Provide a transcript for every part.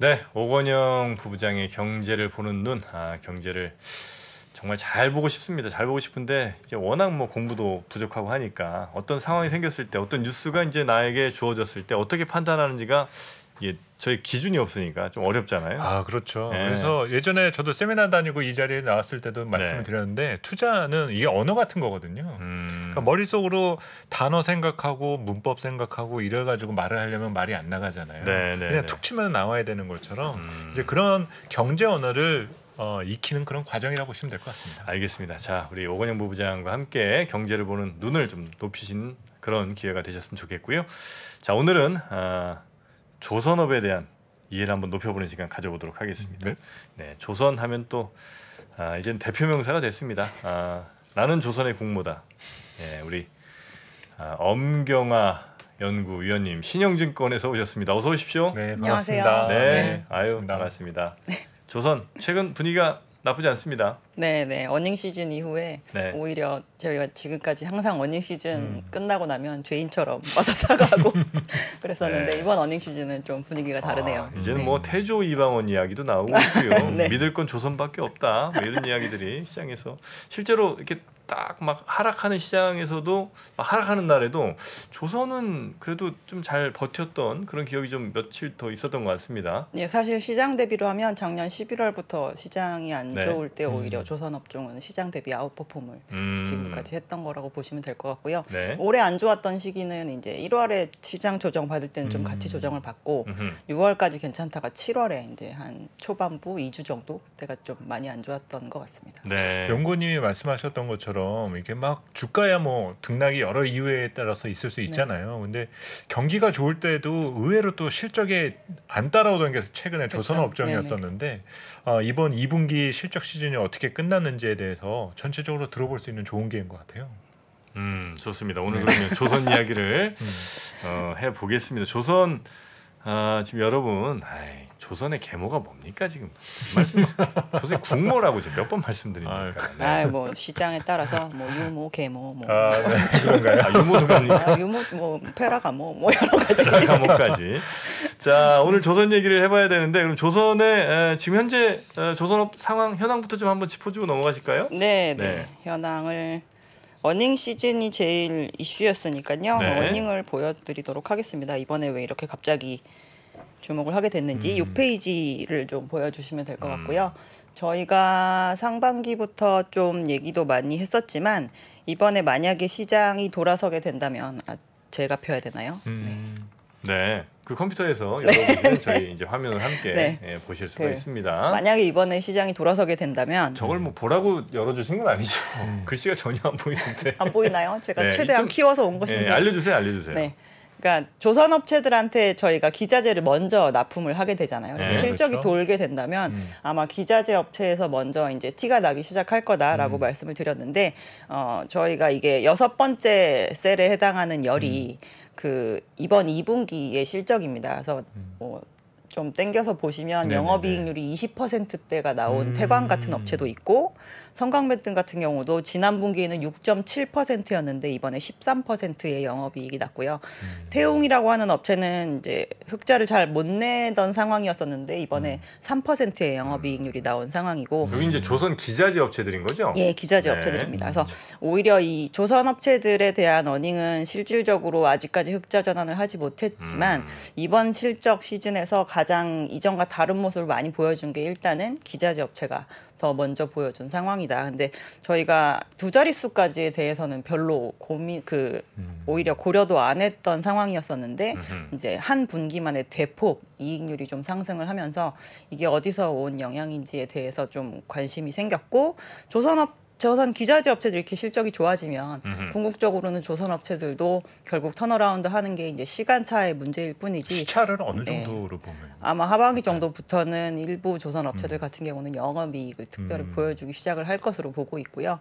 네, 오건영 부부장의 경제를 보는 눈, 경제를 정말 잘 보고 싶습니다. 잘 보고 싶은데 이제 워낙 뭐 공부도 부족하고 하니까 어떤 상황이 생겼을 때, 어떤 뉴스가 이제 나에게 주어졌을 때 어떻게 판단하는지가 이게 저희 기준이 없으니까 좀 어렵잖아요. 아, 그렇죠. 네. 그래서 예전에 저도 세미나 다니고 이 자리에 나왔을 때도 말씀을 드렸는데 투자는 이게 언어 같은 거거든요. 그러니까 머릿속으로 단어 생각하고 문법 생각하고 이래가지고 말을 하려면 말이 안 나가잖아요. 그냥 툭 치면 나와야 되는 것처럼 이제 그런 경제 언어를 익히는 그런 과정이라고 보시면 될 것 같습니다. 알겠습니다. 자, 우리 오건영 부부장과 함께 경제를 보는 눈을 좀 높이신 그런 기회가 되셨으면 좋겠고요. 자, 오늘은 조선업에 대한 이해를 한번 높여보는 시간 가져보도록 하겠습니다. 네, 조선하면 또 이제는 대표 명사가 됐습니다. 나는 조선의 국모다. 네, 우리 엄경아 연구위원님 신영증권에서 오셨습니다. 어서 오십시오. 네, 반갑습니다. 네, 아유 반갑습니다. 조선 최근 분위기가 나쁘지 않습니다. 네, 어닝 시즌 이후에 오히려 저희가 지금까지 항상 어닝 시즌 끝나고 나면 죄인처럼 와서 사과하고 그랬었는데 이번 어닝 시즌은 좀 분위기가 다르네요. 이제는 뭐 태조 이방원 이야기도 나오고 있고요. 믿을 건 조선밖에 없다. 뭐 이런 이야기들이 시장에서 실제로 이렇게 딱 막 하락하는 시장에서도 막 하락하는 날에도 조선은 그래도 좀 잘 버텼던 그런 기억이 좀 며칠 더 있었던 것 같습니다. 네, 사실 시장 대비로 하면 작년 11월부터 시장이 안 좋을 때 오히려 조선업종은 시장 대비 아웃퍼폼을 지금까지 했던 거라고 보시면 될 것 같고요. 올해 안 좋았던 시기는 이제 1월에 시장 조정 받을 때는 좀 같이 조정을 받고 6월까지 괜찮다가 7월에 이제 한 초반부 2주 정도 그때가 좀 많이 안 좋았던 것 같습니다. 연구님이 말씀하셨던 것처럼 이게 막 주가야 뭐 등락이 여러 이유에 따라서 있을 수 있잖아요. 근데 경기가 좋을 때도 의외로 또 실적에 안 따라오던 게 최근에 조선업종이었었는데 이번 2분기 실적 시즌이 어떻게 끝났는지에 대해서 전체적으로 들어볼 수 있는 좋은 기회인 것 같아요. 좋습니다. 오늘 그러면 조선 이야기를 해보겠습니다. 조선 지금 여러분 조선의 계모가 뭡니까 지금? 조선의 국모라고 몇 번 말씀드립니까? 뭐 시장에 따라서 뭐 유모, 계모, 뭐 그런가요? 유모도 갑니까? 유모, 뭐 페라가모, 뭐 여러 가지. 페라가모까지. 자, 오늘 조선 얘기를 해봐야 되는데 그럼 조선의 지금 현재 조선업 상황 현황부터 좀 한번 짚어주고 넘어가실까요? 네. 현황을 어닝 시즌이 제일 이슈였으니까요. 어닝을 보여드리도록 하겠습니다. 이번에 왜 이렇게 갑자기 주목을 하게 됐는지 6페이지를 좀 보여주시면 될 것 같고요. 저희가 상반기부터 좀 얘기도 많이 했었지만 이번에 만약에 시장이 돌아서게 된다면 제가 펴야 되나요? 네, 그 컴퓨터에서 여러분들은 저희 이제 화면을 함께 보실 수가 있습니다. 만약에 이번에 시장이 돌아서게 된다면 저걸 뭐 보라고 열어주신 건 아니죠? 글씨가 전혀 안 보이는데. 안 보이나요? 제가 최대한 키워서 온 것인데. 알려주세요. 네. 그러니까 조선업체들한테 저희가 기자재를 먼저 납품을 하게 되잖아요. 실적이 돌게 된다면 아마 기자재 업체에서 먼저 이제 티가 나기 시작할 거다라고 말씀을 드렸는데 저희가 이게 6번째 셀에 해당하는 열이 그 이번 2분기의 실적입니다. 그래서 좀 땡겨서 보시면 영업이익률이 20%대가 나온 태광 같은 업체도 있고 성강매등 같은 경우도 지난 분기에는 6.7%였는데 이번에 13%의 영업이익이 났고요. 태웅이라고 하는 업체는 이제 흑자를 잘 못 내던 상황이었었는데 이번에 3%의 영업이익률이 나온 상황이고 여기 이제 조선 기자재 업체들인 거죠? 예, 기자재 업체들입니다. 그래서 오히려 이 조선 업체들에 대한 어닝은 실질적으로 아직까지 흑자 전환을 하지 못했지만 이번 실적 시즌에서 가장 이전과 다른 모습을 많이 보여준 게 일단은 기자재 업체가 더 먼저 보여준 상황이다. 근데 저희가 두 자릿수까지에 대해서는 별로 오히려 고려도 안 했던 상황이었었는데 이제 한 분기만에 대폭 이익률이 좀 상승을 하면서 이게 어디서 온 영향인지에 대해서 좀 관심이 생겼고 조선 기자재 업체들이 이렇게 실적이 좋아지면 궁극적으로는 조선 업체들도 결국 턴어라운드 하는 게 이제 시간차의 문제일 뿐이지. 시차를 어느 정도로 보면? 아마 하반기 정도부터는 일부 조선 업체들 같은 경우는 영업이익을 특별히 보여주기 시작을 할 것으로 보고 있고요.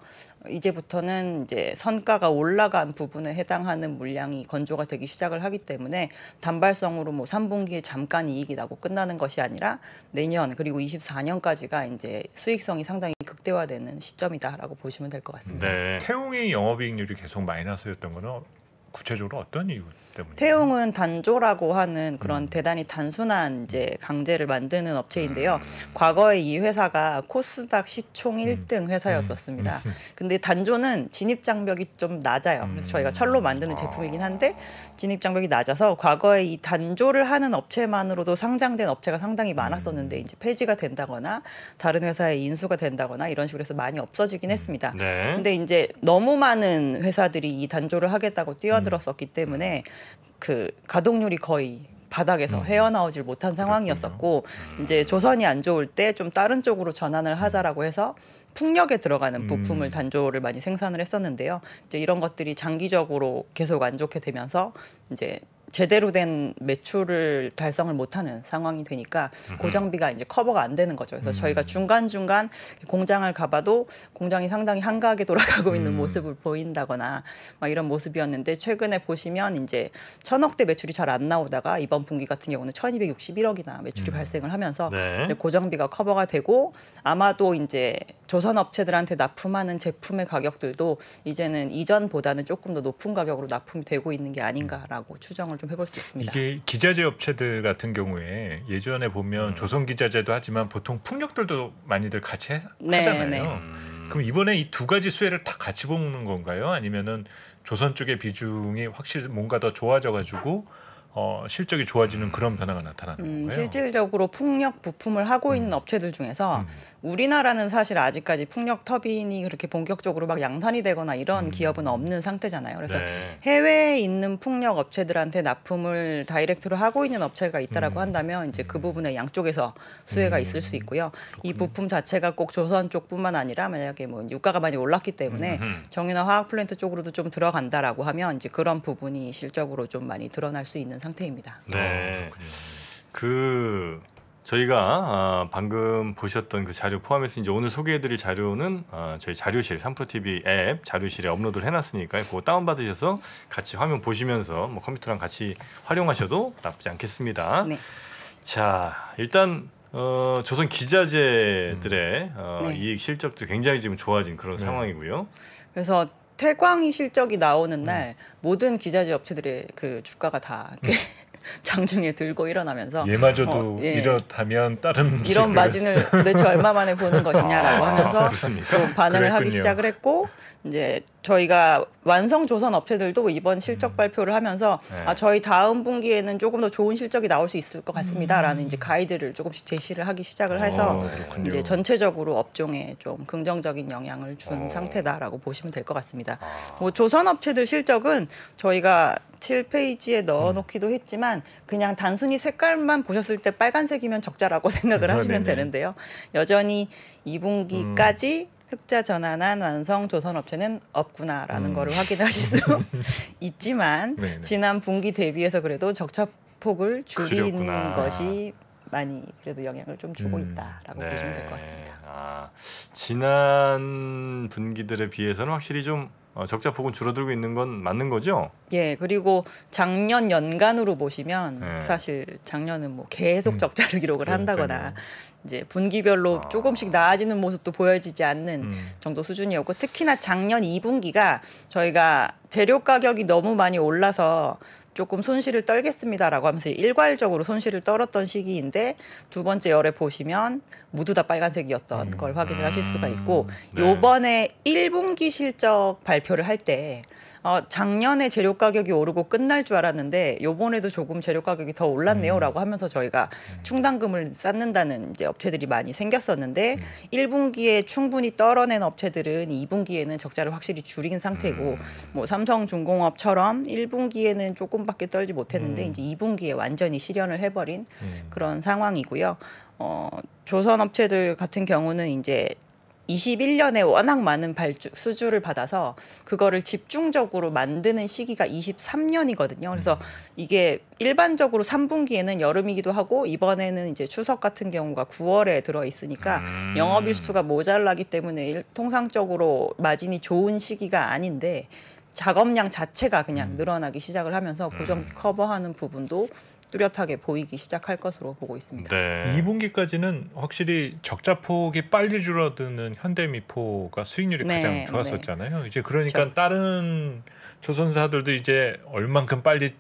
이제부터는 이제 선가가 올라간 부분에 해당하는 물량이 건조가 되기 시작을 하기 때문에 단발성으로 뭐 3분기에 잠깐 이익이 나고 끝나는 것이 아니라 내년 그리고 24년까지가 이제 수익성이 상당히 극대화되는 시점이다라고 보시면 될 것 같습니다. 태웅의 영업이익률이 계속 마이너스였던 거는 구체적으로 어떤 이유 때문에? 태웅은 단조라고 하는 그런 대단히 단순한 이제 강제를 만드는 업체인데요. 과거에 이 회사가 코스닥 시총 1등 회사였었습니다. 근데 단조는 진입 장벽이 좀 낮아요. 그래서 저희가 철로 만드는 제품이긴 한데 진입 장벽이 낮아서 과거에 이 단조를 하는 업체만으로도 상장된 업체가 상당히 많았었는데 이제 폐지가 된다거나 다른 회사에 인수가 된다거나 이런 식으로 해서 많이 없어지긴 했습니다. 네. 근데 이제 너무 많은 회사들이 이 단조를 하겠다고 뛰어들었었기 때문에 그 가동률이 거의 바닥에서 헤어나오질 못한 상황이었었고 이제 조선이 안 좋을 때 좀 다른 쪽으로 전환을 하자라고 해서 풍력에 들어가는 부품을 단조를 많이 생산을 했었는데요. 이제 이런 것들이 장기적으로 계속 안 좋게 되면서 이제 제대로 된 매출을 달성을 못하는 상황이 되니까 고정비가 이제 커버가 안 되는 거죠. 그래서 저희가 중간중간 공장을 가봐도 공장이 상당히 한가하게 돌아가고 있는 모습을 보인다거나 막 이런 모습이었는데 최근에 보시면 이제 1,000억대 매출이 잘 안 나오다가 이번 분기 같은 경우는 1,261억이나 매출이 발생을 하면서 네. 이제 고정비가 커버가 되고 아마도 이제 조선 업체들한테 납품하는 제품의 가격들도 이제는 이전보다는 조금 더 높은 가격으로 납품이 되고 있는 게 아닌가라고 추정을 좀 해볼 수 있습니다. 이게 기자재 업체들 같은 경우에 예전에 보면 조선 기자재도 하지만 보통 풍력들도 많이들 같이 하잖아요. 네. 그럼 이번에 이 두 가지 수혜를 다 같이 보는 건가요? 아니면은 조선 쪽의 비중이 확실히 뭔가 더 좋아져가지고 실적이 좋아지는 그런 변화가 나타나는 건가요? 실질적으로 풍력 부품을 하고 있는 업체들 중에서 우리나라는 사실 아직까지 풍력 터빈이 그렇게 본격적으로 막 양산이 되거나 이런 기업은 없는 상태잖아요. 그래서 네. 해외에 있는 풍력 업체들한테 납품을 다이렉트로 하고 있는 업체가 있다라고 한다면 이제 그 부분에 양쪽에서 수혜가 있을 수 있고요. 이 부품 자체가 꼭 조선 쪽뿐만 아니라 만약에 뭐 유가가 많이 올랐기 때문에 정유나 화학 플랜트 쪽으로도 좀 들어간다라고 하면 이제 그런 부분이 실적으로 좀 많이 드러날 수 있는 상태입니다. 네. 저희가 방금 보셨던 그 자료 포함해서 이제 오늘 소개해드릴 자료는 저희 자료실 3프로TV 앱 자료실에 업로드를 해놨으니까 그거 다운받으셔서 같이 화면 보시면서 뭐 컴퓨터랑 같이 활용하셔도 나쁘지 않겠습니다. 네. 자, 일단 조선 기자재들의 네. 이익 실적도 굉장히 지금 좋아진 그런 상황이고요. 그래서 태광이 실적이 나오는 날 모든 기자재 업체들의 그 주가가 다 이렇게 장중에 들고 일어나면서 얘마저도 예. 이렇다면 다른 이런 마진을 도대체 얼마 만에 보는 것이냐라고 하면서 좀 반응을 하기 그랬군요. 시작을 했고 이제 저희가 완성 조선 업체들도 이번 실적 발표를 하면서 네. 저희 다음 분기에는 조금 더 좋은 실적이 나올 수 있을 것 같습니다라는 이제 가이드를 조금씩 제시를 하기 시작을 해서 그렇군요. 이제 전체적으로 업종에 좀 긍정적인 영향을 준 상태다라고 보시면 될 것 같습니다. 뭐 조선 업체들 실적은 저희가 7페이지에 넣어놓기도 했지만 그냥 단순히 색깔만 보셨을 때 빨간색이면 적자라고 생각을 하시면 네네. 되는데요. 여전히 2분기까지 흑자 전환한 완성 조선 업체는 없구나라는 거를 확인하실 수 있지만 네네. 지난 분기 대비해서 그래도 적자폭을 줄인 그랬구나. 것이 많이 그래도 영향을 좀 주고 있다라고 보시면 될 것 같습니다. 지난 분기들에 비해서는 확실히 좀 적자 폭은 줄어들고 있는 건 맞는 거죠? 예, 그리고 작년 연간으로 보시면 네. 사실 작년은 뭐 계속 적자를 기록을 한다거나 그러니까요. 이제 분기별로 조금씩 나아지는 모습도 보여지지 않는 정도 수준이었고 특히나 작년 2분기가 저희가 재료 가격이 너무 많이 올라서 조금 손실을 떨겠습니다라고 하면서 일괄적으로 손실을 떨었던 시기인데 두 번째 열에 보시면 모두 다 빨간색이었던 걸 확인을 하실 수가 있고 네. 요번에 1분기 실적 발표를 할 때 작년에 재료 가격이 오르고 끝날 줄 알았는데 요번에도 조금 재료 가격이 더 올랐네요라고 하면서 저희가 충당금을 쌓는다는 이제 업체들이 많이 생겼었는데 1분기에 충분히 떨어낸 업체들은 2분기에는 적자를 확실히 줄인 상태고 뭐 삼성중공업처럼 1분기에는 조금밖에 떨지 못했는데 이제 2분기에 완전히 실현을 해버린 그런 상황이고요. 조선 업체들 같은 경우는 이제 21년에 워낙 많은 수주를 받아서 그거를 집중적으로 만드는 시기가 23년이거든요. 그래서 이게 일반적으로 3분기에는 여름이기도 하고 이번에는 이제 추석 같은 경우가 9월에 들어 있으니까 영업일수가 모자라기 때문에 통상적으로 마진이 좋은 시기가 아닌데 작업량 자체가 그냥 늘어나기 시작을 하면서 고정비 커버하는 부분도 뚜렷하게 보이기 시작할 것으로 보고 있습니다. 네. 2분기까지는 확실히 적자폭이 빨리 줄어드는 현대미포가 수익률이 네, 가장 좋았었잖아요. 이제 그러니까 그렇죠. 다른 조선사들도 이제 얼만큼 빨리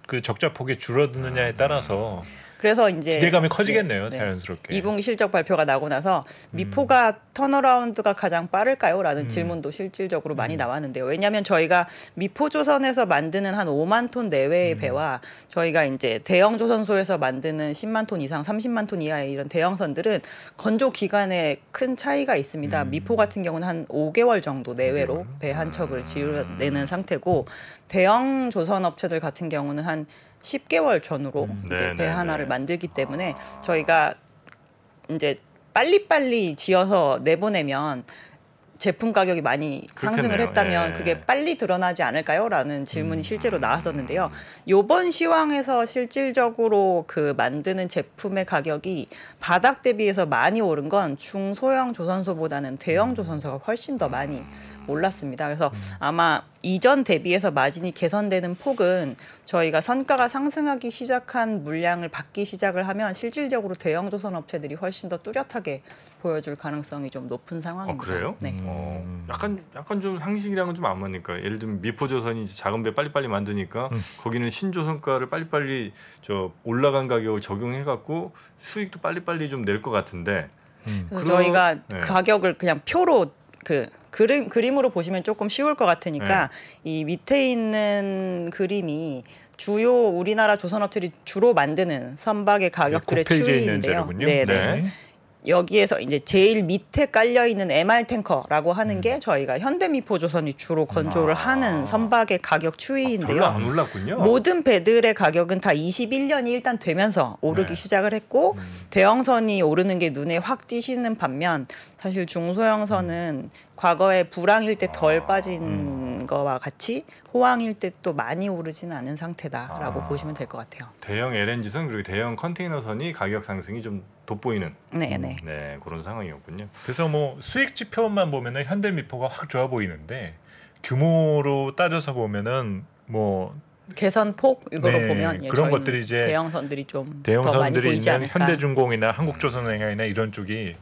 그 적자폭이 줄어드느냐에 따라서 그래서 이제 기대감이 커지겠네요. 네. 자연스럽게. 2분기 실적 발표가 나고 나서 미포가 턴어라운드가 가장 빠를까요? 라는 질문도 실질적으로 많이 나왔는데요. 왜냐하면 저희가 미포조선에서 만드는 한 5만 톤 내외의 배와 저희가 이제 대형 조선소에서 만드는 10만 톤 이상, 30만 톤 이하의 이런 대형선들은 건조 기간에 큰 차이가 있습니다. 미포 같은 경우는 한 5개월 정도 내외로 배 한 척을 지어내는 상태고 대형 조선 업체들 같은 경우는 한 10개월 전후로 이제 배 하나를 만들기 때문에 저희가 이제 빨리빨리 지어서 내보내면 제품 가격이 많이 상승을 그렇겠네요. 했다면 예. 그게 빨리 드러나지 않을까요? 라는 질문이 실제로 나왔었는데요. 요번 시황에서 실질적으로 그 만드는 제품의 가격이 바닥 대비해서 많이 오른 건 중소형 조선소보다는 대형 조선소가 훨씬 더 많이 올랐습니다. 그래서 아마 이전 대비해서 마진이 개선되는 폭은 저희가 선가가 상승하기 시작한 물량을 받기 시작을 하면 실질적으로 대형 조선 업체들이 훨씬 더 뚜렷하게 보여줄 가능성이 좀 높은 상황입니다. 그래요? 네. 약간 좀 상식이랑은 좀 안 맞으니까 예를 들면 미포조선이 이제 작은 배 빨리빨리 만드니까 거기는 신조선가를 빨리빨리 저 올라간 가격을 적용해 갖고 수익도 빨리빨리 좀 낼 것 같은데 그래서 저희가 네. 가격을 그냥 표로 그 그림으로 보시면 조금 쉬울 것 같으니까 이 밑에 있는 그림이 주요 우리나라 조선업체들이 주로 만드는 선박의 가격들의 9페이지에 있는 추이인데요. 자료군요. 네. 여기에서 이제 제일 밑에 깔려 있는 MR 탱커라고 하는 게 저희가 현대미포조선이 주로 건조를 하는 선박의 가격 추이인데요. 별로 안 올랐군요. 모든 배들의 가격은 다 21년이 일단 되면서 오르기 시작을 했고 대형선이 오르는 게 눈에 확 띄시는 반면 사실 중소형선은 과거에 불황일 때 덜 빠진 거와 같이 호황일 때 또 많이 오르지는 않은 상태다라고 보시면 될 것 같아요. 대형 LNG선 그리고 대형 컨테이너선이 가격 상승이 좀 돋보이는 네네. 네, 그런 상황이었군요. 그래서 뭐 수익 지표만 보면은 현대미포가 확 좋아 보이는데 규모로 따져서 보면은 뭐 개선폭 이거로 네, 보면 그런 저희는 것들이 이제 대형선들이 좀 더 많이 대형선들이 보이지 있는 않을까. 현대중공이나 한국조선행이나 이런 쪽이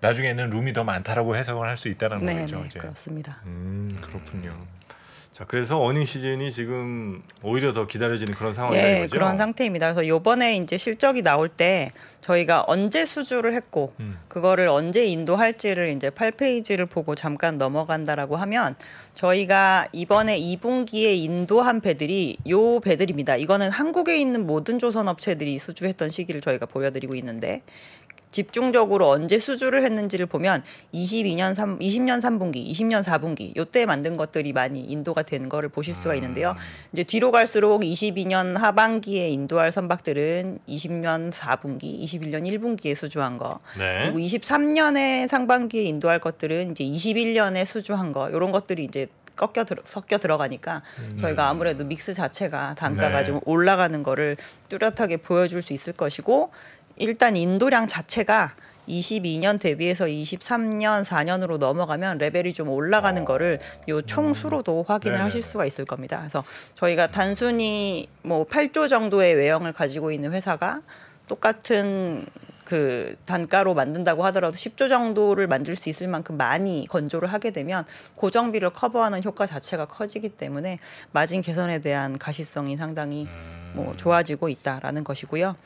나중에는 룸이 더 많다라고 해석을 할 수 있다는 네, 거죠. 네, 이제. 그렇습니다. 그렇군요. 자, 그래서 어닝 시즌이 지금 오히려 더 기다려지는 그런 상황이 되는 예, 거죠. 그런 상태입니다. 그래서 요번에 이제 실적이 나올 때 저희가 언제 수주를 했고 그거를 언제 인도할지를 이제 8페이지를 보고 잠깐 넘어간다라고 하면 저희가 이번에 2분기에 인도한 배들이 요 배들입니다. 이거는 한국에 있는 모든 조선 업체들이 수주했던 시기를 저희가 보여드리고 있는데 집중적으로 언제 수주를 했는지를 보면 20년 3분기, 20년 4분기 요때 만든 것들이 많이 인도가 된 거를 보실 수가 있는데요. 이제 뒤로 갈수록 22년 하반기에 인도할 선박들은 20년 4분기, 21년 1분기에 수주한 거. 네. 그리고 23년에 상반기에 인도할 것들은 이제 21년에 수주한 거. 요런 것들이 이제 섞여 들어가니까 저희가 아무래도 믹스 자체가 단가가 네. 좀 올라가는 거를 뚜렷하게 보여줄 수 있을 것이고 일단 인도량 자체가 22년 대비해서 23년, 4년으로 넘어가면 레벨이 좀 올라가는 거를 요 총수로도 확인을 하실 수가 있을 겁니다. 그래서 저희가 단순히 뭐 8조 정도의 외형을 가지고 있는 회사가 똑같은 그 단가로 만든다고 하더라도 10조 정도를 만들 수 있을 만큼 많이 건조를 하게 되면 고정비를 커버하는 효과 자체가 커지기 때문에 마진 개선에 대한 가시성이 상당히 뭐 좋아지고 있다라는 것이고요.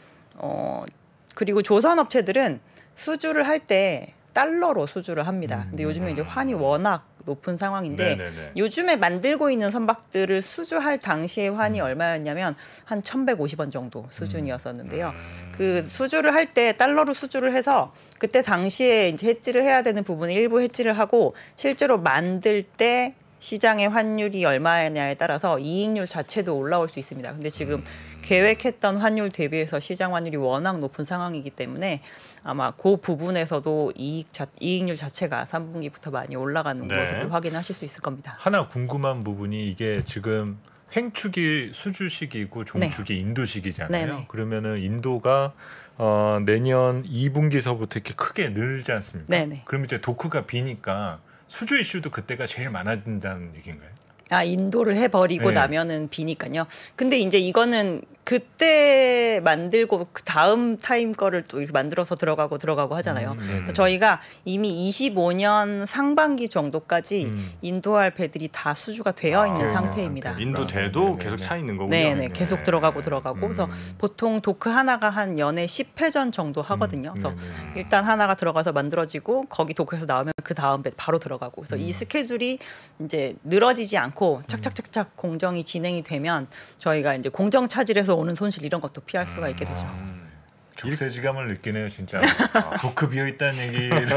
그리고 조선 업체들은 수주를 할 때 달러로 수주를 합니다. 근데 요즘에 이제 환이 워낙 높은 상황인데 네네네. 요즘에 만들고 있는 선박들을 수주할 당시의 환이 얼마였냐면 한 1,150원 정도 수준이었었는데요. 그 수주를 할 때 달러로 수주를 해서 그때 당시에 이제 해지를 해야 되는 부분을 일부 해지를 하고 실제로 만들 때 시장의 환율이 얼마냐에 따라서 이익률 자체도 올라올 수 있습니다. 근데 지금 계획했던 환율 대비해서 시장 환율이 워낙 높은 상황이기 때문에 아마 그 부분에서도 이익률 자체가 3분기부터 많이 올라가는 네. 모습을 확인하실 수 있을 겁니다. 하나 궁금한 부분이 이게 지금 횡축이 수주식이고 종축이 인도식이잖아요. 네네. 그러면은 인도가 내년 2분기서부터 이렇게 크게 늘지 않습니까? 네네. 그럼 이제 도크가 비니까 수주 이슈도 그때가 제일 많아진다는 얘기인가요? 인도를 해버리고 네. 나면은 비니까요. 근데 이제 이거는 그때 만들고 그 다음 타임 거를 또 이렇게 만들어서 들어가고 하잖아요. 저희가 이미 25년 상반기 정도까지 인도할 배들이 다 수주가 되어 있는 상태입니다. 인도돼도 계속 차 있는 거군요. 네, 계속 들어가고. 그래서 보통 도크 하나가 한 연에 10회전 정도 하거든요. 그래서 일단 하나가 들어가서 만들어지고 거기 도크에서 나오면 그 다음 배 바로 들어가고. 그래서 이 스케줄이 이제 늘어지지 않고 착착착착 공정이 진행이 되면 저희가 이제 공정 차질에서 오는 손실 이런 것도 피할 수가 있게 되죠. 족쇄지감을 느끼네요, 진짜. 도크 비어 있다는 얘기를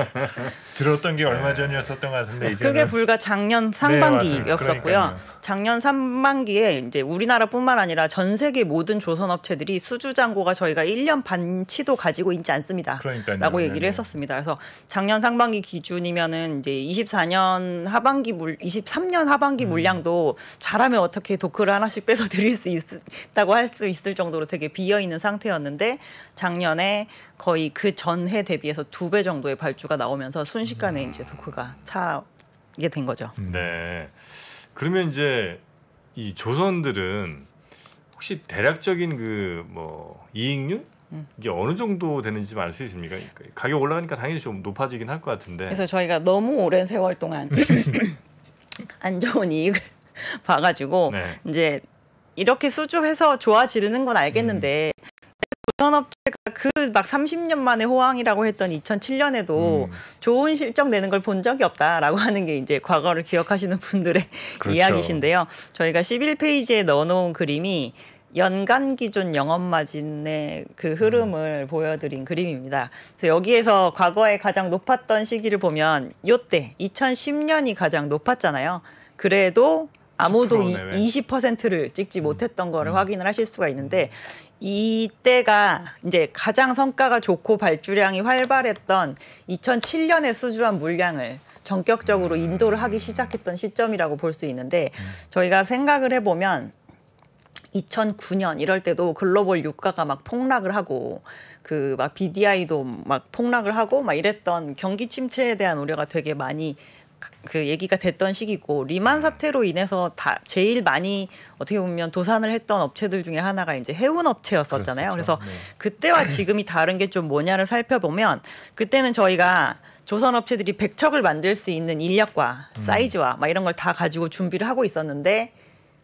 들었던 게 얼마 전이었었던 것 같은데 이제는 그게 불과 작년 상반기였었고요. 작년 상반기에 이제 우리나라뿐만 아니라 전 세계 모든 조선업체들이 수주 잔고가 저희가 1년 반치도 가지고 있지 않습니다. 라고 얘기를 했었습니다. 그래서 작년 상반기 기준이면은 이제 23년 하반기 물량도 잘하면 어떻게 도크를 하나씩 빼서 드릴 수 있다고 할 수 있을 정도로 되게 비어 있는 상태였는데 작년에 거의 그 전해 대비해서 2배 정도의 발주가 나오면서 순식간에 이제 도크가 차게 된 거죠. 네. 그러면 이제 이 조선들은 혹시 대략적인 그 뭐 이익률 이게 어느 정도 되는지 좀 알 수 있습니까? 가격 올라가니까 당연히 좀 높아지긴 할 것 같은데. 그래서 저희가 너무 오랜 세월 동안 안 좋은 이익을 봐가지고 이제 이렇게 수주해서 좋아지는 건 알겠는데 조선업체가 그 막 30년 만에 호황이라고 했던 2007년에도 좋은 실적 내는 걸 본 적이 없다라고 하는 게 이제 과거를 기억하시는 분들의 이야기신데요. 저희가 11페이지에 넣어놓은 그림이 연간 기준 영업 마진의 그 흐름을 보여드린 그림입니다. 그래서 여기에서 과거에 가장 높았던 시기를 보면 요때 2010년이 가장 높았잖아요. 그래도 아무도 20%를 찍지 못했던 거를 확인을 하실 수가 있는데 이때가 이제 가장 성과가 좋고 발주량이 활발했던 2007년에 수주한 물량을 전격적으로 인도를 하기 시작했던 시점이라고 볼 수 있는데 저희가 생각을 해보면 2009년 이럴 때도 글로벌 유가가 막 폭락을 하고 그 막 BDI도 막 폭락을 하고 막 이랬던 경기 침체에 대한 우려가 되게 많이 그 얘기가 됐던 시기고 리만 사태로 인해서 다 제일 많이 어떻게 보면 도산을 했던 업체들 중에 하나가 이제 해운 업체였었잖아요. 그래서 그때와 지금이 다른 게 좀 뭐냐를 살펴보면 그때는 저희가 조선 업체들이 100척을 만들 수 있는 인력과 사이즈와 막 이런 걸 다 가지고 준비를 하고 있었는데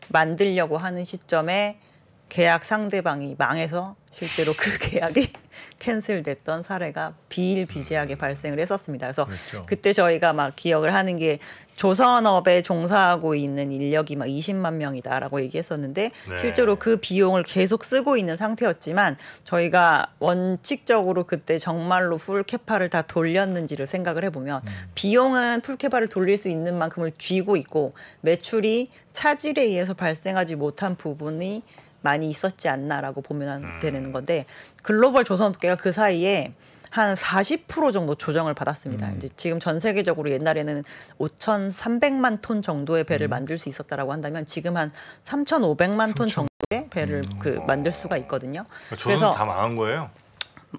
만들려고 하는 시점에 계약 상대방이 망해서 실제로 그 계약이 캔슬됐던 사례가 비일비재하게 발생을 했었습니다. 그래서 그때 저희가 막 기억을 하는 게 조선업에 종사하고 있는 인력이 막 20만 명이다라고 얘기했었는데 실제로 그 비용을 계속 쓰고 있는 상태였지만 저희가 원칙적으로 그때 정말로 풀캐파를 다 돌렸는지를 생각을 해보면 비용은 풀캐파를 돌릴 수 있는 만큼을 쥐고 있고 매출이 차질에 의해서 발생하지 못한 부분이 많이 있었지 않나라고 보면 되는 건데 글로벌 조선업계가 그 사이에 한 40% 정도 조정을 받았습니다. 이제 지금 전 세계적으로 옛날에는 5,300만 톤 정도의 배를 만들 수 있었다라고 한다면 지금 한 3,500만 톤 정도의 배를 만들 수가 있거든요. 그래서 다 망한 거예요?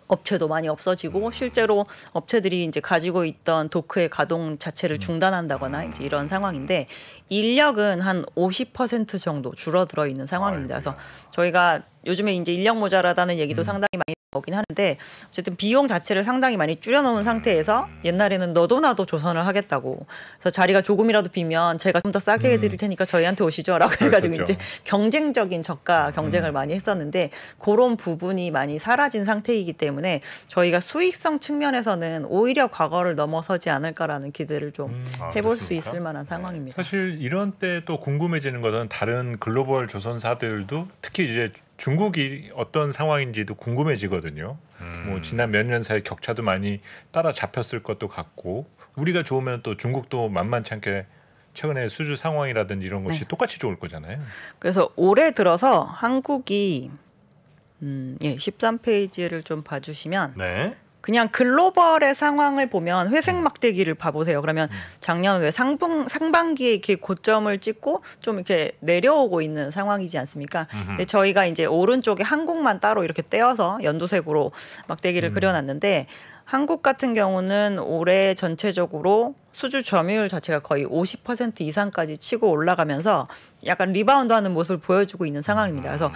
업체도 많이 없어지고 실제로 업체들이 이제 가지고 있던 도크의 가동 자체를 중단한다거나 이제 이런 상황인데 인력은 한 50% 정도 줄어들어 있는 상황입니다. 그래서 저희가 요즘에 이제 인력 모자라다는 얘기도 상당히 많이 나오긴 하는데 어쨌든 비용 자체를 상당히 많이 줄여놓은 상태에서 옛날에는 너도 나도 조선을 하겠다고 그래서 자리가 조금이라도 비면 제가 좀 더 싸게 해드릴 테니까 저희한테 오시죠라고 해가지고 이제 경쟁적인 저가 경쟁을 많이 했었는데 그런 부분이 많이 사라진 상태이기 때문에 저희가 수익성 측면에서는 오히려 과거를 넘어서지 않을까라는 기대를 좀 해볼 수 있을 만한 상황입니다. 사실 이런 때 또 궁금해지는 것은 다른 글로벌 조선사들도 특히 이제 중국이 어떤 상황인지도 궁금해지거든요. 뭐 지난 몇 년 사이 격차도 많이 따라 잡혔을 것도 같고 우리가 좋으면 또 중국도 만만치 않게 최근에 수주 상황이라든지 이런 것이 똑같이 좋을 거잖아요. 그래서 올해 들어서 한국이 13페이지를 좀 봐주시면 그냥 글로벌의 상황을 보면 회색 막대기를 봐보세요. 그러면 작년 왜 상반기에 이렇게 고점을 찍고 좀 이렇게 내려오고 있는 상황이지 않습니까? 근데 저희가 이제 오른쪽에 한국만 따로 이렇게 떼어서 연두색으로 막대기를 그려놨는데 한국 같은 경우는 올해 전체적으로 수주 점유율 자체가 거의 50% 이상까지 치고 올라가면서 약간 리바운드하는 모습을 보여주고 있는 상황입니다. 그래서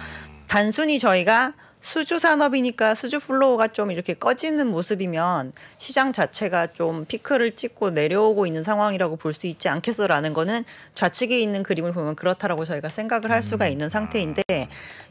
단순히 저희가 수주 산업이니까 수주 플로우가 좀 이렇게 꺼지는 모습이면 시장 자체가 좀 피크를 찍고 내려오고 있는 상황이라고 볼 수 있지 않겠어라는 거는 좌측에 있는 그림을 보면 그렇다라고 저희가 생각을 할 수가 있는 상태인데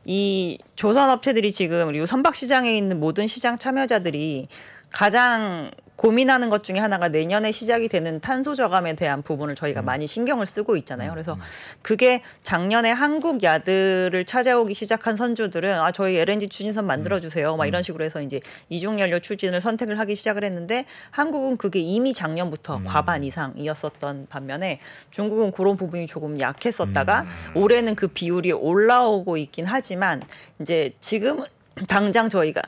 이 조선 업체들이 지금 그리고 선박 시장에 있는 모든 시장 참여자들이 가장 고민하는 것 중에 하나가 내년에 시작이 되는 탄소 저감에 대한 부분을 저희가 많이 신경을 쓰고 있잖아요. 그래서 그게 작년에 한국 야드를 찾아오기 시작한 선주들은 저희 LNG 추진선 만들어주세요. 막 이런 식으로 해서 이제 이중연료 추진을 선택을 하기 시작을 했는데 한국은 그게 이미 작년부터 과반 이상이었었던 반면에 중국은 그런 부분이 조금 약했었다가 올해는 그 비율이 올라오고 있긴 하지만 이제 지금 당장 저희가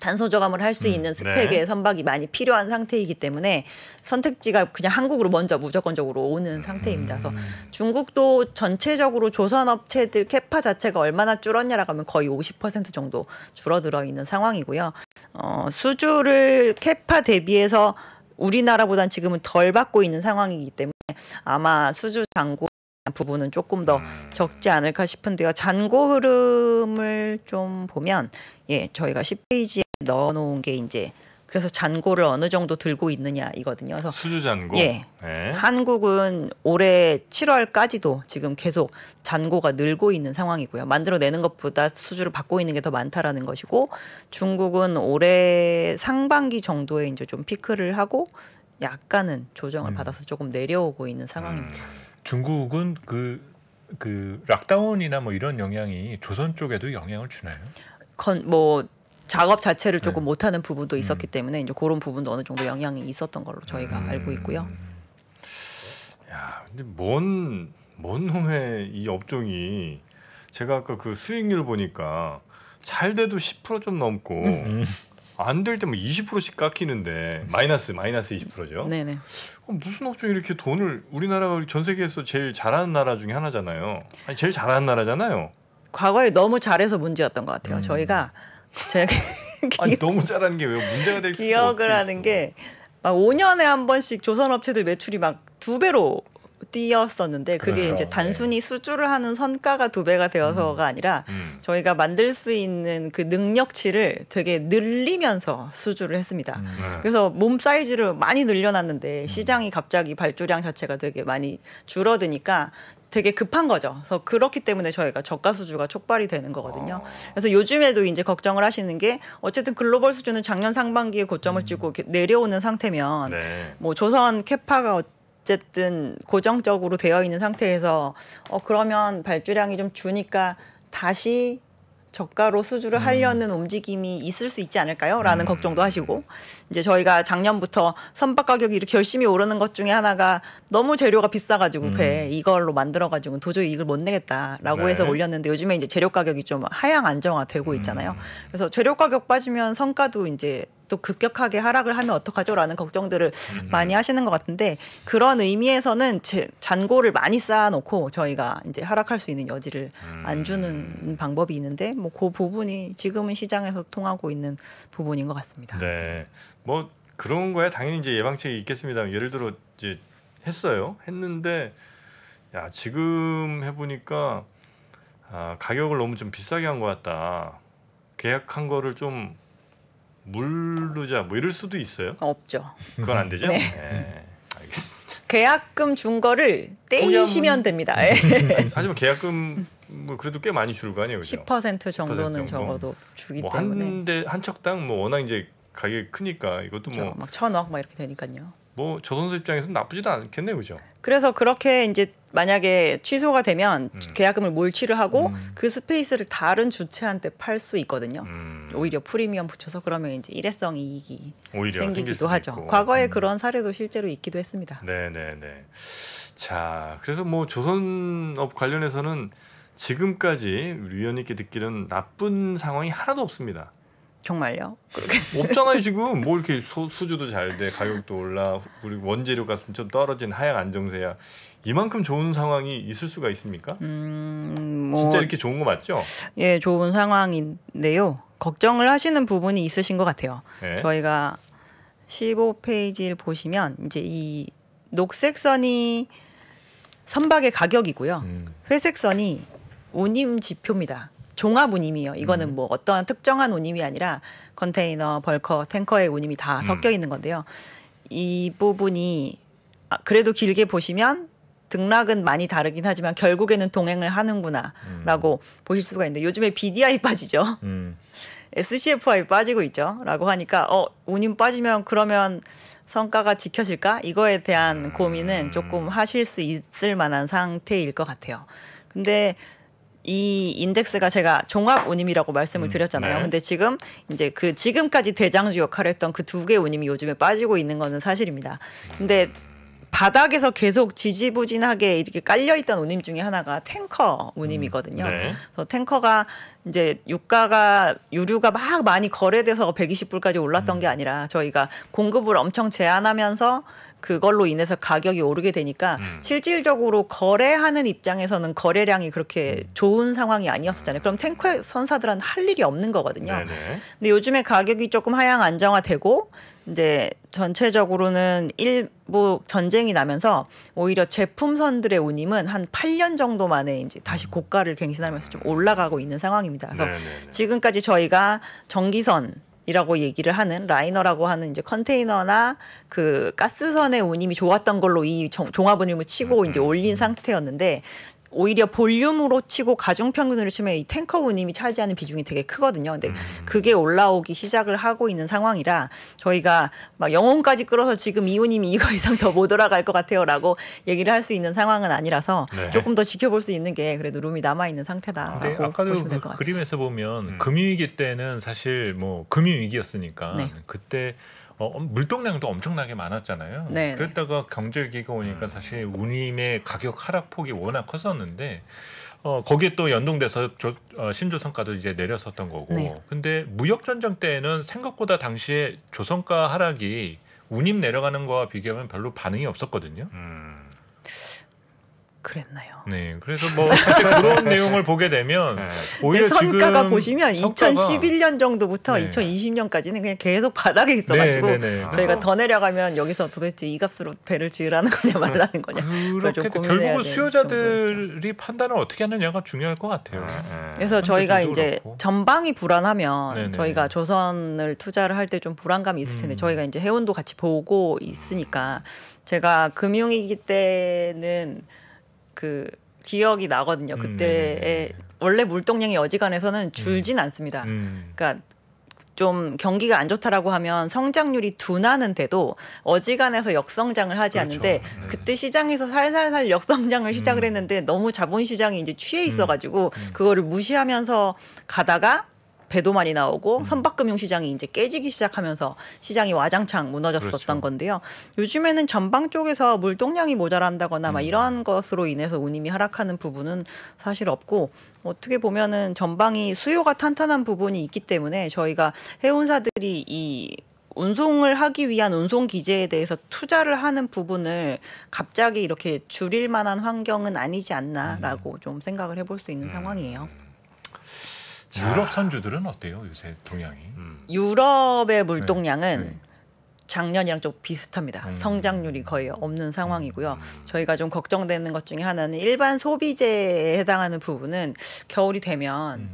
탄소 저감을 할 수 있는 스펙의 네. 선박이 많이 필요한 상태이기 때문에 선택지가 그냥 한국으로 먼저 무조건적으로 오는 상태입니다. 그래서 중국도 전체적으로 조선업체들 캐파 자체가 얼마나 줄었냐라고 하면 거의 50% 정도 줄어들어 있는 상황이고요. 수주를 캐파 대비해서 우리나라보다는 지금은 덜 받고 있는 상황이기 때문에 아마 수주 잔고 부분은 조금 더 적지 않을까 싶은데요. 잔고 흐름을 좀 보면 저희가 10페이지에 넣어놓은 게 이제 그래서 잔고를 어느 정도 들고 있느냐 이거든요. 그래서 수주 잔고. 네. 한국은 올해 7월까지도 지금 계속 잔고가 늘고 있는 상황이고요. 만들어내는 것보다 수주를 받고 있는 게 더 많다라는 것이고 중국은 올해 상반기 정도에 이제 좀 피크를 하고 약간은 조정을 받아서 조금 내려오고 있는 상황입니다. 중국은 그 락다운이나 뭐 이런 영향이 조선 쪽에도 영향을 주나요? 뭐 작업 자체를 조금 못하는 부분도 있었기 때문에 이제 그런 부분도 어느 정도 영향이 있었던 걸로 저희가 알고 있고요. 야, 근데 뭔 놈의 이 업종이 제가 아까 그 수익률 보니까 잘 돼도 10% 좀 넘고 안 될 때 뭐 20%씩 깎이는데 마이너스 20%죠. 네네. 무슨 업종이 이렇게 돈을 우리나라가 전 세계에서 제일 잘하는 나라 중에 하나잖아요. 아니 제일 잘하는 나라잖아요. 과거에 너무 잘해서 문제였던 것 같아요. 저희가 아니 너무 잘하는 게 왜 문제가 될 수가 기억을 하는 게 막 5년에 한 번씩 조선업체들 매출이 막 2배로 뛰었었는데 그게 그렇죠. 이제 단순히 수주를 하는 선가가 2배가 되어서가 아니라 저희가 만들 수 있는 그 능력치를 되게 늘리면서 수주를 했습니다. 그래서 몸 사이즈를 많이 늘려놨는데 시장이 갑자기 발주량 자체가 되게 많이 줄어드니까 되게 급한 거죠. 그래서 그렇기 때문에 저희가 저가 수주가 촉발이 되는 거거든요. 그래서 요즘에도 이제 걱정을 하시는 게 어쨌든 글로벌 수주는 작년 상반기에 고점을 찍고 이렇게 내려오는 상태면 뭐 조선 캐파가 어쨌든 고정적으로 되어 있는 상태에서 그러면 발주량이 좀 주니까 다시 저가로 수주를 하려는 움직임이 있을 수 있지 않을까요? 라는 걱정도 하시고 이제 저희가 작년부터 선박 가격이 이렇게 열심히 오르는 것 중에 하나가 너무 재료가 비싸가지고 배 이걸로 만들어가지고 도저히 이걸 못 내겠다라고 해서 올렸는데 요즘에 이제 재료 가격이 좀 하향 안정화되고 있잖아요. 그래서 재료 가격 빠지면 성과도 이제 또 급격하게 하락을 하면 어떡하죠라는 걱정들을 많이 하시는 것 같은데 그런 의미에서는 잔고를 많이 쌓아놓고 저희가 이제 하락할 수 있는 여지를 안 주는 방법이 있는데 뭐 그 부분이 지금은 시장에서 통하고 있는 부분인 것 같습니다. 네, 뭐 그런 거야 당연히 이제 예방책이 있겠습니다. 예를 들어 이제 했는데 야 지금 해보니까 가격을 너무 좀 비싸게 한 것 같다. 계약한 거를 좀 물르자 뭐 이럴 수도 있어요. 없죠. 그건 안 되죠. 네. 네, 알겠습니다. 계약금 준 거를 떼이시면 됩니다. 하지만 계약금 뭐 그래도 꽤 많이 줄 거 아니에요, 그죠? 10% 정도는 10% 정도. 적어도 주기 뭐 때문에. 한 척당 뭐 워낙 이제 가격이 크니까 이것도 그렇죠. 막 1,000억 막 이렇게 되니까요. 뭐 조선소 입장에서는 나쁘지도 않겠네요, 그죠? 그래서 그렇게 이제 만약에 취소가 되면 계약금을 몰취를 하고 그 스페이스를 다른 주체한테 팔 수 있거든요. 오히려 프리미엄 붙여서 그러면 이제 일회성 이익이 오히려 생길 생기기도 수도 하죠. 있고. 과거에 그런 사례도 실제로 있기도 했습니다. 네. 자, 그래서 뭐 조선업 관련해서는 지금까지 우리 위원님께 듣기는 나쁜 상황이 하나도 없습니다. 정말요? 없잖아요 지금. 뭐 이렇게 수주도 잘 돼, 가격도 올라, 우리 원재료가 좀 떨어진 하향 안정세야. 이만큼 좋은 상황이 있을 수가 있습니까? 뭐 진짜 이렇게 좋은 거 맞죠? 예, 좋은 상황인데요. 걱정을 하시는 부분이 있으신 것 같아요. 네. 저희가 15페이지를 보시면 이제 이 녹색 선이 선박의 가격이고요. 회색 선이 운임 지표입니다. 종합 운임이에요. 이거는 뭐 어떠한 특정한 운임이 아니라 컨테이너, 벌커, 탱커의 운임이 다 섞여 있는 건데요. 이 부분이 그래도 길게 보시면 등락은 많이 다르긴 하지만 결국에는 동행을 하는구나라고 보실 수가 있는데 요즘에 BDI 빠지죠. SCFI 빠지고 있죠. 라고 하니까 운임 빠지면 그러면 성과가 지켜질까? 이거에 대한 고민은 조금 하실 수 있을 만한 상태일 것 같아요. 근데 이 인덱스가 제가 종합 운임이라고 말씀을 드렸잖아요. 네. 근데 지금 이제 그 지금까지 대장주 역할을 했던 그 두 개의 운임이 요즘에 빠지고 있는 거는 사실입니다. 근데 바닥에서 계속 지지부진하게 이렇게 깔려있던 운임 중에 하나가 탱커 운임이거든요. 네. 그래서 탱커가 이제 유류가 막 많이 거래돼서 120불까지 올랐던 게 아니라 저희가 공급을 엄청 제한하면서 그걸로 인해서 가격이 오르게 되니까 실질적으로 거래하는 입장에서는 거래량이 그렇게 좋은 상황이 아니었었잖아요. 그럼 탱커 선사들은 할 일이 없는 거거든요. 네네. 근데 요즘에 가격이 조금 하향 안정화되고 이제 전체적으로는 일부 전쟁이 나면서 오히려 제품선들의 운임은 한 8년 정도 만에 이제 다시 고가를 갱신하면서 좀 올라가고 있는 상황입니다. 그래서 네네네. 지금까지 저희가 전기선이라고 얘기를 하는 라이너라고 하는 이제 컨테이너나 그 가스선의 운임이 좋았던 걸로 이 종합 운임을 치고 이제 올린 상태였는데 오히려 볼륨으로 치고 가중평균으로 치면 이 탱커 운임이 차지하는 비중이 되게 크거든요. 근데 그게 올라오기 시작을 하고 있는 상황이라 저희가 막 영혼까지 끌어서 지금 이 운임이 이거 이상 더 못 올라갈 것 같아요라고 얘기를 할 수 있는 상황은 아니라서 네. 조금 더 지켜볼 수 있는 게 그래도 룸이 남아 있는 상태다라고 근데 아까도 보시면 될 그 것 같아요. 그림에서 보면 금융위기 때는 사실 뭐 금융위기였으니까 네. 그때 물동량도 엄청나게 많았잖아요. 네, 그랬다가 경제위기가 오니까 사실 운임의 가격 하락폭이 워낙 컸었는데 거기에 또 연동돼서 신조선가도 이제 내렸었던 거고. 네. 근데 무역전쟁 때는 생각보다 당시에 조선가 하락이 운임 내려가는 거와 비교하면 별로 반응이 없었거든요. 그랬나요? 네, 그래서 뭐 사실 그런 내용을 보게 되면 오히려 성과가 지금 보시면 성과가 2011년 정도부터 네. 2020년까지는 그냥 계속 바닥에 있어가지고 네, 네, 네. 저희가 더 내려가면 여기서 도대체 이 값으로 배를 지으라는 거냐 말라는 거냐 그걸 좀 그렇게 고민해야 결국은 되는 수요자들이 판단을 어떻게 하느냐가 중요할 것 같아요. 그래서 저희가 환경적으로 이제 그렇고. 전방이 불안하면 네네. 저희가 조선을 투자를 할 때 좀 불안감이 있을 텐데 저희가 이제 해운도 같이 보고 있으니까 제가 금융위기 때는 그 기억이 나거든요. 그때에 원래 물동량이 어지간해서는 줄진 않습니다. 그러니까 좀 경기가 안 좋다라고 하면 성장률이 둔하는데도 어지간해서 역성장을 하지 그렇죠. 않는데 네. 그때 시장에서 살살살 역성장을 시작을 했는데 너무 자본시장이 이제 취해 있어가지고 그거를 무시하면서 가다가 배도 많이 나오고 선박금융시장이 이제 깨지기 시작하면서 시장이 와장창 무너졌었던 그렇죠. 건데요. 요즘에는 전방 쪽에서 물동량이 모자란다거나 막 이러한 것으로 인해서 운임이 하락하는 부분은 사실 없고 어떻게 보면은 전방이 수요가 탄탄한 부분이 있기 때문에 저희가 해운사들이 이 운송을 하기 위한 운송 기제에 대해서 투자를 하는 부분을 갑자기 이렇게 줄일 만한 환경은 아니지 않나라고 좀 생각을 해볼 수 있는 상황이에요. 유럽 선주들은 어때요 요새 동향이? 유럽의 물동량은 네. 작년이랑 좀 비슷합니다. 성장률이 거의 없는 상황이고요. 저희가 좀 걱정되는 것 중에 하나는 일반 소비재에 해당하는 부분은 겨울이 되면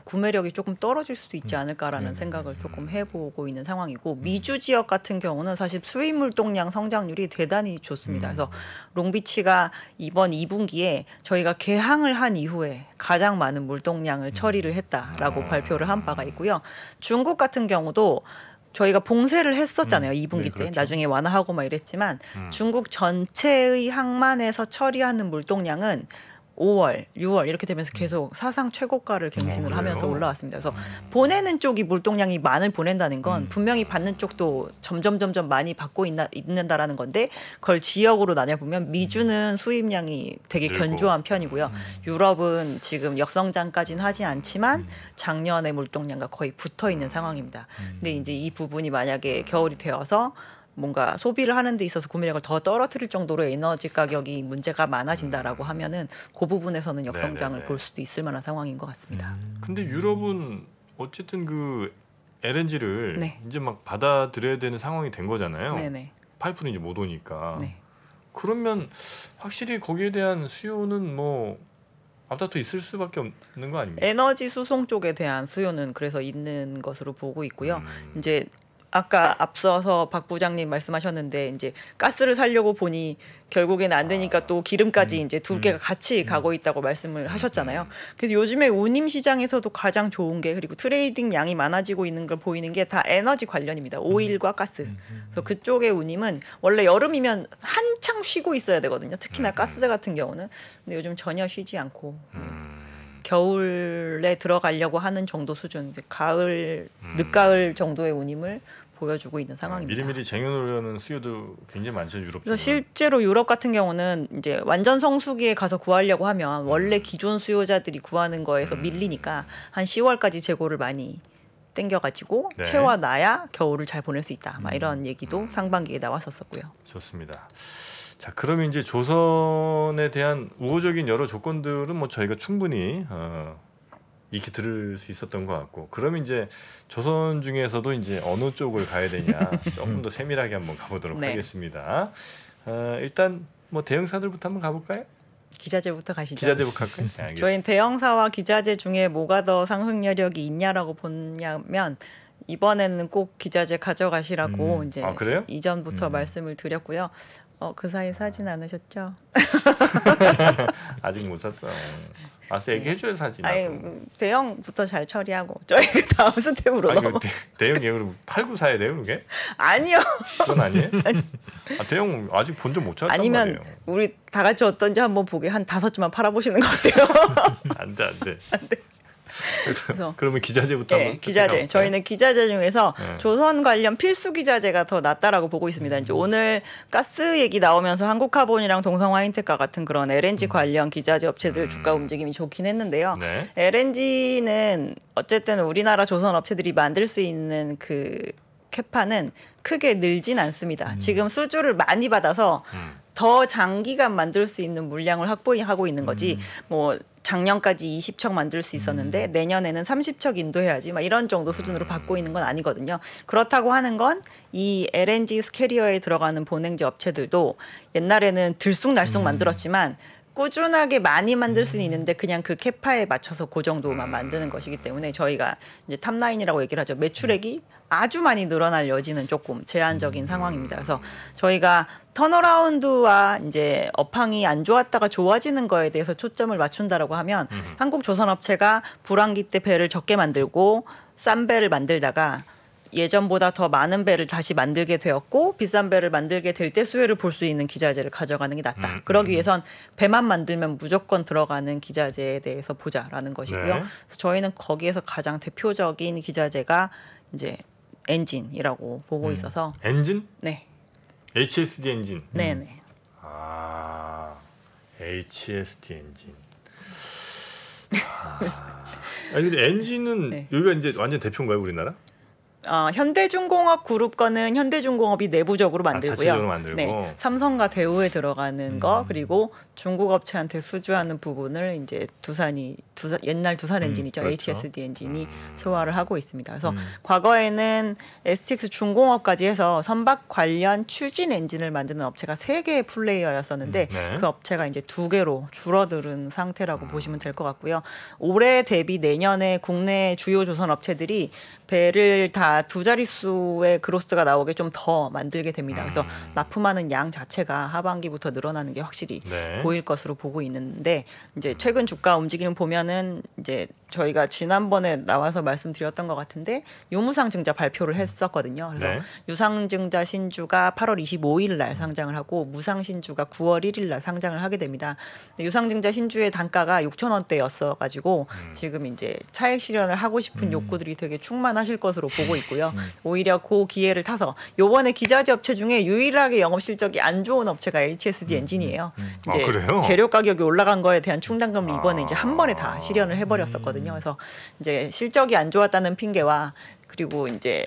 구매력이 조금 떨어질 수도 있지 않을까라는 생각을 조금 해보고 있는 상황이고 미주 지역 같은 경우는 사실 수입 물동량 성장률이 대단히 좋습니다. 그래서 롱비치가 이번 2분기에 저희가 개항을 한 이후에 가장 많은 물동량을 처리를 했다라고 발표를 한 바가 있고요. 중국 같은 경우도 저희가 봉쇄를 했었잖아요. 2분기 네, 때. 그렇죠. 나중에 완화하고 막 이랬지만 중국 전체의 항만에서 처리하는 물동량은 5월, 6월 이렇게 되면서 계속 사상 최고가를 갱신을 그래요? 하면서 올라왔습니다. 그래서 보내는 쪽이 물동량이 많을 보낸다는 건 분명히 받는 쪽도 점점 많이 받고 있는다라는 건데 그걸 지역으로 나눠보면 미주는 수입량이 되게 늘고. 견조한 편이고요. 유럽은 지금 역성장까지는 하지 않지만 작년의 물동량과 거의 붙어 있는 상황입니다. 근데 이제 이 부분이 만약에 겨울이 되어서 뭔가 소비를 하는 데 있어서 구매력을 더 떨어뜨릴 정도로 에너지 가격이 문제가 많아진다라고 하면은 그 부분에서는 역성장을 네네네. 볼 수도 있을 만한 상황인 것 같습니다. 근데 유럽은 어쨌든 그 LNG를 네. 이제 막 받아들여야 되는 상황이 된 거잖아요. 네네. 파이프는 이제 못 오니까. 네. 그러면 확실히 거기에 대한 수요는 뭐 앞다퉈 있을 수밖에 없는 거 아닙니까? 에너지 수송 쪽에 대한 수요는 그래서 있는 것으로 보고 있고요. 이제 아까 앞서서 박 부장님 말씀하셨는데 이제 가스를 살려고 보니 결국에는 안 되니까 또 기름까지 이제 두 개가 같이 가고 있다고 말씀을 하셨잖아요. 그래서 요즘에 운임 시장에서도 가장 좋은 게 그리고 트레이딩 양이 많아지고 있는 걸 보이는 게 다 에너지 관련입니다. 오일과 가스. 그래서 그쪽의 운임은 원래 여름이면 한창 쉬고 있어야 되거든요. 특히나 가스 같은 경우는. 근데 요즘 전혀 쉬지 않고 겨울에 들어가려고 하는 정도 수준, 가을, 늦가을 정도의 운임을 보여주고 있는 상황입니다. 미리미리 쟁여놓으려는 수요도 굉장히 많죠, 유럽. 그래서 실제로 유럽 같은 경우는 이제 완전 성수기에 가서 구하려고 하면 원래 기존 수요자들이 구하는 거에서 밀리니까 한 10월까지 재고를 많이 땡겨가지고 네. 채워놔야 겨울을 잘 보낼 수 있다. 막 이런 얘기도 상반기에 나왔었고요. 좋습니다. 자, 그러면 이제 조선에 대한 우호적인 여러 조건들은 뭐 저희가 충분히 익히 들을 수 있었던 것 같고, 그럼 이제 조선 중에서도 이제 어느 쪽을 가야 되냐 조금 더 세밀하게 한번 가보도록 네. 하겠습니다. 일단 뭐 대형사들부터 한번 가볼까요? 기자재부터 가시죠. 기자재부터 갈까요? 네, 알겠습니다. 저희는 대형사와 기자재 중에 뭐가 더 상승여력이 있냐라고 보냐면 이번에는 꼭 기자재 가져가시라고 이제 아, 그래요? 이전부터 말씀을 드렸고요. 그 사이에 사진 않으셨죠? 아직 못 샀어. 알았어, 얘기해줘요 사진. 아니 대형부터 잘 처리하고 저희가 다음 스텝으로 넘어. 대형 예우로 팔고 사야 돼요, 그게? 아니요. 그건 아니에요? 대형 아직 본 적 못 찾았단 아니면 말이에요. 우리 다 같이 어떤지 한번 보게 한 5주만 팔아보시는 거 어때요? 안 돼, 안 돼. 그래서 그러면 기자재부터 네, 한번 기자재. 가볼까요? 저희는 기자재 중에서 조선 관련 필수 기자재가 더 낫다라고 보고 있습니다. 이제 오늘 가스 얘기 나오면서 한국카본이랑 동성화인테카 같은 그런 LNG 관련 기자재 업체들 주가 움직임이 좋긴 했는데요. 네. LNG는 어쨌든 우리나라 조선 업체들이 만들 수 있는 그 캐파는 크게 늘진 않습니다. 지금 수주를 많이 받아서 더 장기간 만들 수 있는 물량을 확보하고 있는 거지. 뭐 작년까지 20척 만들 수 있었는데 내년에는 30척 인도해야지 막 이런 정도 수준으로 받고 있는 건 아니거든요. 그렇다고 하는 건 이 LNG 스캐리어에 들어가는 본행지 업체들도 옛날에는 들쑥날쑥 만들었지만 꾸준하게 많이 만들 수는 있는데 그냥 그 캐파에 맞춰서 그 정도만 만드는 것이기 때문에 저희가 이제 탑라인이라고 얘기를 하죠. 매출액이 아주 많이 늘어날 여지는 조금 제한적인 상황입니다. 그래서 저희가 턴어라운드와 이제 업황이 안 좋았다가 좋아지는 거에 대해서 초점을 맞춘다라고 하면 한국 조선업체가 불황기 때 배를 적게 만들고 싼 배를 만들다가 예전보다 더 많은 배를 다시 만들게 되었고 비싼 배를 만들게 될 때 수요를 볼 수 있는 기자재를 가져가는 게 낫다. 그러기 위해선 배만 만들면 무조건 들어가는 기자재에 대해서 보자라는 것이고요. 네. 그래서 저희는 거기에서 가장 대표적인 기자재가 이제 엔진이라고 보고 있어서 엔진? 네. HSD 엔진. 네네. HSD 엔진. 근데 엔진은 네. 여기가 이제 완전 대표인가요, 우리나라? 현대중공업 그룹 거는 현대중공업이 내부적으로 만들고요. 자체적으로 만들고. 네, 삼성과 대우에 들어가는 거 그리고 중국 업체한테 수주하는 부분을 이제 옛날 두산 엔진이죠. 그렇죠. HSD 엔진이 소화를 하고 있습니다. 그래서 과거에는 STX 중공업까지 해서 선박 관련 추진 엔진을 만드는 업체가 3개의 플레이어였었는데 네. 그 업체가 이제 2개로 줄어드는 상태라고 보시면 될 것 같고요. 올해 대비 내년에 국내 주요 조선 업체들이 배를 다 2자릿수의 그로스가 나오게 좀 더 만들게 됩니다. 그래서 납품하는 양 자체가 하반기부터 늘어나는 게 확실히 네. 보일 것으로 보고 있는데 이제 최근 주가 움직임을 보면은 이제 저희가 지난번에 나와서 말씀드렸던 것 같은데 유무상증자 발표를 했었거든요. 그래서 네. 유상증자 신주가 8월 25일 날 상장을 하고 무상신주가 9월 1일 날 상장을 하게 됩니다. 유상증자 신주의 단가가 6,000원대였어 가지고 지금 이제 차액 실현을 하고 싶은 욕구들이 되게 충만하실 것으로 보고 있고요. 오히려 그 기회를 타서 요번에 기자재 업체 중에 유일하게 영업 실적이 안 좋은 업체가 HSD 엔진이에요. 이제 그래요? 재료 가격이 올라간 거에 대한 충당금을 이번에 이제 한 번에 다 실현을 해버렸었거든요. 그래서 이제 실적이 안 좋았다는 핑계와 그리고 이제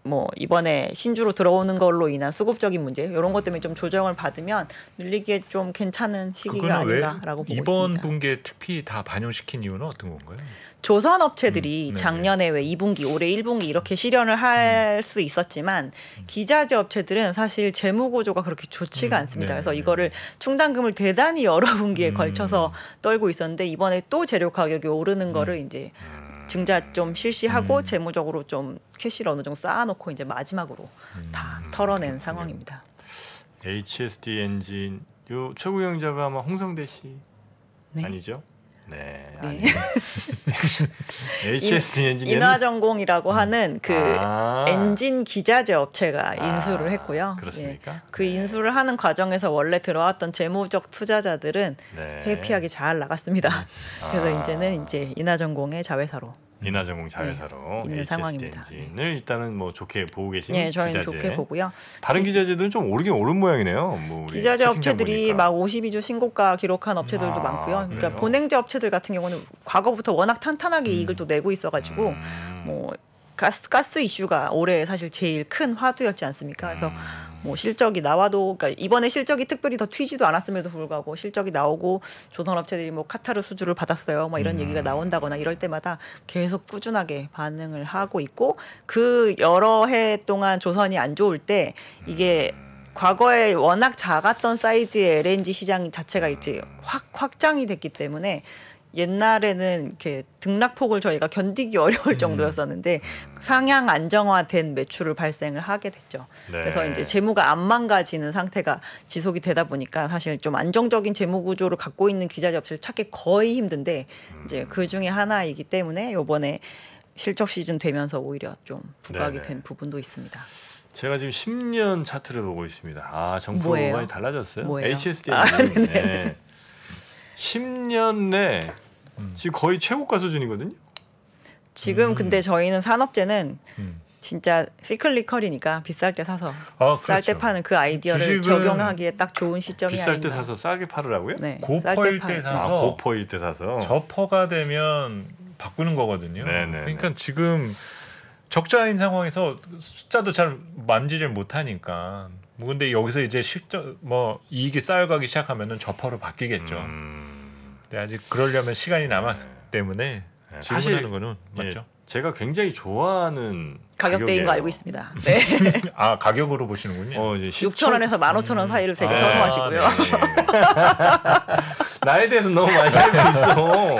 뭐 이번에 신주로 들어오는 걸로 인한 수급적인 문제 이런 것 때문에 좀 조정을 받으면 늘리기에 좀 괜찮은 시기가 아닌가라고 보고 이번 있습니다. 분기에 특히 다 반영시킨 이유는 어떤 건가요? 조선 업체들이 네. 작년에 왜 2분기, 올해 1분기 이렇게 실현을 할 수 있었지만 기자재 업체들은 사실 재무 구조가 그렇게 좋지가 않습니다. 그래서 이거를 충당금을 대단히 여러 분기에 걸쳐서 떨고 있었는데 이번에 또 재료 가격이 오르는 거를 이제 증자 좀 실시하고 재무적으로 좀 캐시를 어느 정도 쌓아놓고 이제 마지막으로 다 털어낸 상황입니다. HSD 엔진 요 최고 경영자가 아마 홍성대 씨 네. 아니죠? 네. 네. HSD 엔진 인화전공이라고 하는 그 엔진 기자재 업체가 인수를 했고요. 그렇습니까? 예. 그 인수를 하는 과정에서 원래 들어왔던 재무적 투자자들은 네. 해피하게 잘 나갔습니다. 그래서 이제는 이제 인화전공의 자회사로 인화전공 자회사로 있는 HSD 상황입니다. 엔진을 일단은 뭐 좋게 보고 계신 네, 저희는 기자재. 좋게 보고요. 다른 기자재들은 좀 오르긴 오른 모양이네요. 뭐 우리 기자재 채팅창 업체들이 보니까. 막 52주 신고가 기록한 업체들도 많고요. 그러니까 그래요? 본행제 업체들 같은 경우는 과거부터 워낙 탄탄하게 이익을 또 내고 있어가지고 뭐 가스 이슈가 올해 사실 제일 큰 화두였지 않습니까? 그래서 뭐 실적이 나와도 그러니까 이번에 실적이 특별히 더 튀지도 않았음에도 불구하고 실적이 나오고 조선업체들이 뭐 카타르 수주를 받았어요. 뭐 이런 얘기가 나온다거나 이럴 때마다 계속 꾸준하게 반응을 하고 있고 그 여러 해 동안 조선이 안 좋을 때 이게 과거에 워낙 작았던 사이즈의 LNG 시장 자체가 이제 확장이 됐기 때문에 옛날에는 이렇게 등락폭을 저희가 견디기 어려울 정도였었는데 상향 안정화된 매출을 발생을 하게 됐죠. 네. 그래서 이제 재무가 안 망가지는 상태가 지속이 되다 보니까 사실 좀 안정적인 재무 구조를 갖고 있는 기자재 업체를 찾기 거의 힘든데 이제 그 중에 하나이기 때문에 이번에 실적 시즌 되면서 오히려 좀 부각이 네네. 된 부분도 있습니다. 제가 지금 10년 차트를 보고 있습니다. 아, 정프로 뭐예요? 많이 달라졌어요. 뭐예요? HSD 엔진. 네. 10년 내 지금 거의 최고가 수준이거든요. 지금 근데 저희는 산업재는 진짜 시클리컬이니까 비쌀 때 사서 쌀 때 그렇죠. 파는 그 아이디어를 주식은 적용하기에 딱 좋은 시점이 비쌀 아닌가. 때 사서 싸게 팔으라고요? 네, 고퍼일 쌀 때 파는. 사서 고퍼일 때 사서. 저퍼가 되면 바꾸는 거거든요. 네네네. 그러니까 지금 적자인 상황에서 숫자도 잘 만지질 못하니까. 뭐 근데 여기서 이제 실적 뭐 이익이 쌓여가기 시작하면은 저퍼로 바뀌겠죠. 근데 아직 그러려면 시간이 남았기 때문에 지금 사실 하는 거는 예, 맞죠. 제가 굉장히 좋아하는 가격대인 거 가격이에요. 알고 있습니다. 네. 아 가격으로 보시는군요. 이제 6,000원에서 15,000원 사이를 되게 선호하시고요. 네. 나에 대해서 너무 많이 알고 있어.